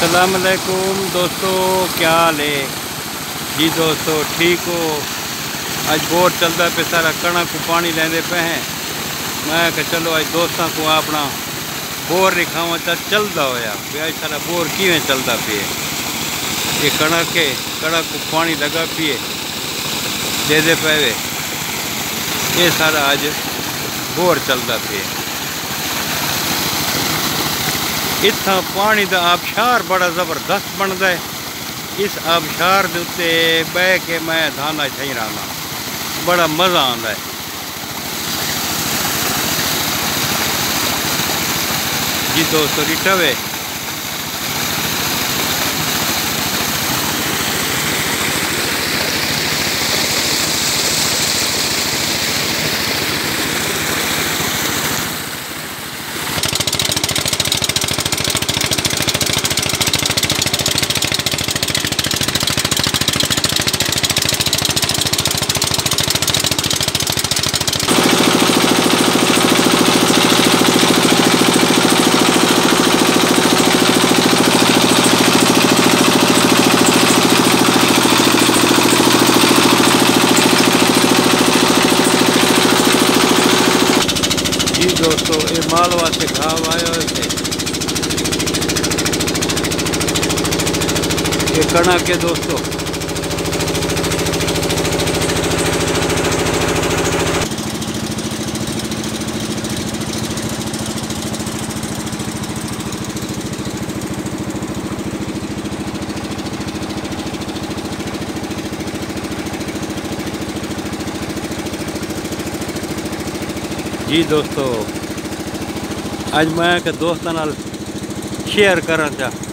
अस्सलाम वालेकुम दोस्तों, क्या हाल है जी दोस्तों, ठीक हो। आज बोर चलता पे सारा कणक को पानी लेंदे पे हैं। मैं कहा चलो आज दोस्तों को अपना बोर दिखावा तो चलता होया भी आज सारा बोर किवें चलता पे। ये कणक को पानी लगा पिए दे पे, ये सारा आज बोर चलता पे। इतना पानी का आबशार बड़ा ज़बरदस्त बनता है। इस आबशार के उत्ते बह के मैं धाना छई रहा, बड़ा मज़ा आता है जी दोस्तों। रिटवे जी दोस्तों, ये मालवा से घाव आए हुए थे। ये कणक के दोस्तों, जी दोस्तों आज मैं के दोस्तों नाल शेयर करना चाह